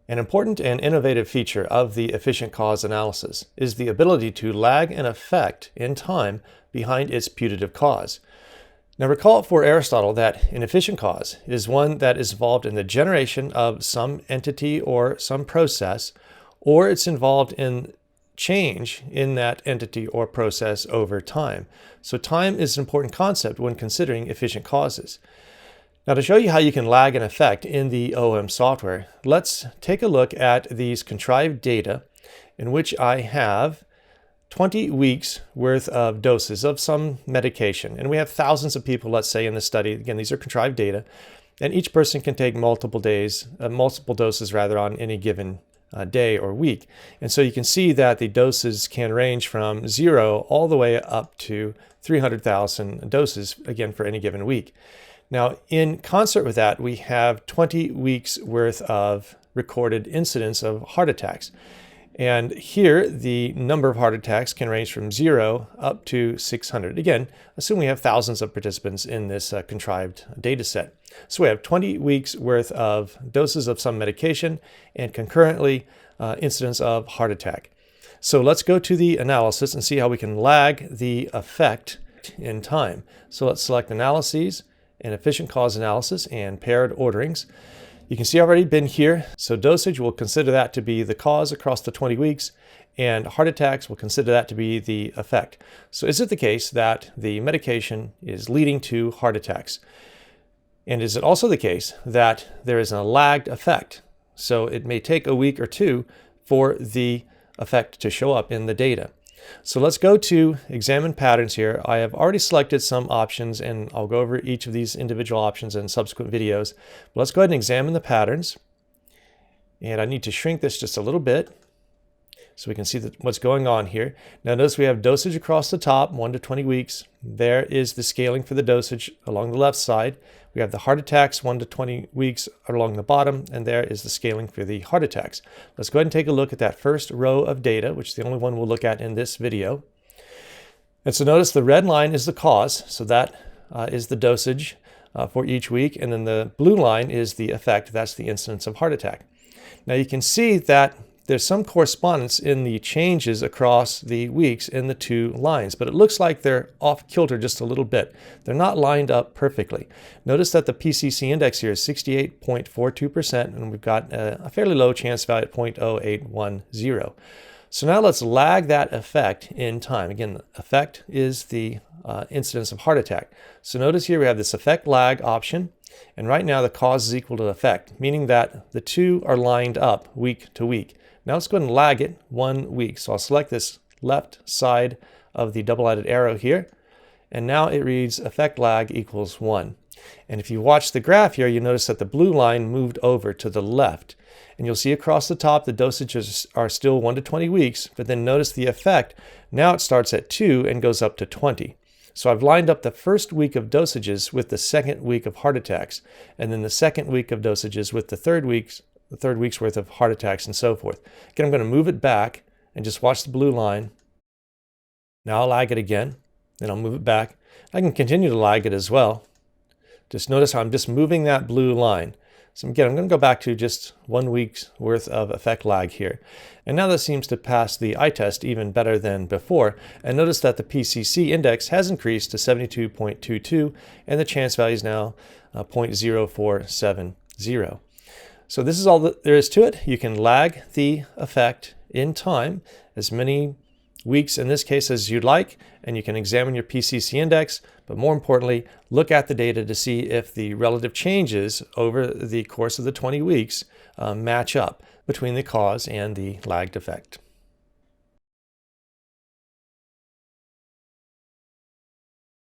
An important and innovative feature of the efficient cause analysis is the ability to lag an effect in time behind its putative cause. Now recall for Aristotle that an efficient cause is one that is involved in the generation of some entity or some process, or it's involved in change in that entity or process over time. So time is an important concept when considering efficient causes. Now to show you how you can lag an effect in the OM software, let's take a look at these contrived data in which I have 20 weeks worth of doses of some medication. And we have thousands of people, let's say, in the study. Again, these are contrived data. And each person can take multiple doses on any given day or week. And so you can see that the doses can range from 0 all the way up to 300,000 doses, again, for any given week. Now, in concert with that, we have 20 weeks worth of recorded incidence of heart attacks. And here, the number of heart attacks can range from 0 up to 600. Again, assume we have thousands of participants in this contrived data set. So we have 20 weeks worth of doses of some medication and concurrently incidence of heart attack. So let's go to the analysis and see how we can lag the effect in time. So let's select Analyses and Efficient Cause Analysis and Paired Orderings. You can see I've already been here. So dosage, we'll consider that to be the cause across the 20 weeks, and heart attacks, we'll consider that to be the effect. So is it the case that the medication is leading to heart attacks? And is it also the case that there is a lagged effect? So it may take a week or two for the effect to show up in the data. So let's go to Examine Patterns here. I have already selected some options, and I'll go over each of these individual options in subsequent videos. But let's go ahead and examine the patterns. And I need to shrink this just a little bit so we can see what's going on here. Now notice we have dosage across the top, 1 to 20 weeks. There is the scaling for the dosage along the left side. We have the heart attacks, 1 to 20 weeks along the bottom, and there is the scaling for the heart attacks. Let's go ahead and take a look at that first row of data, which is the only one we'll look at in this video. And so notice the red line is the cause, so that is the dosage for each week, and then the blue line is the effect, that's the incidence of heart attack. Now you can see that there's some correspondence in the changes across the weeks in the two lines, but it looks like they're off kilter just a little bit. They're not lined up perfectly. Notice that the PCC index here is 68.42%, and we've got a fairly low chance value at 0.0810. So now let's lag that effect in time. Again, the effect is the incidence of heart attack. So notice here we have this effect lag option, and right now the cause is equal to the effect, meaning that the two are lined up week to week. Now let's go ahead and lag it 1 week. So I'll select this left side of the double-headed arrow here, and now it reads effect lag equals 1. And if you watch the graph here, you notice that the blue line moved over to the left. And you'll see across the top the dosages are still 1 to 20 weeks, but then notice the effect. Now it starts at 2 and goes up to 20. So I've lined up the first week of dosages with the second week of heart attacks, and then the second week of dosages with the third week's worth of heart attacks, and so forth. Again, I'm going to move it back and just watch the blue line. Now I'll lag it again, then I'll move it back. I can continue to lag it as well. Just notice how I'm just moving that blue line. So again, I'm going to go back to just 1 week's worth of effect lag here. And now this seems to pass the eye test even better than before. And notice that the PCC index has increased to 72.22, and the chance value is now 0.0470. So this is all that there is to it. You can lag the effect in time, as many weeks in this case as you'd like, and you can examine your PCC index, but more importantly, look at the data to see if the relative changes over the course of the 20 weeks match up between the cause and the lagged effect.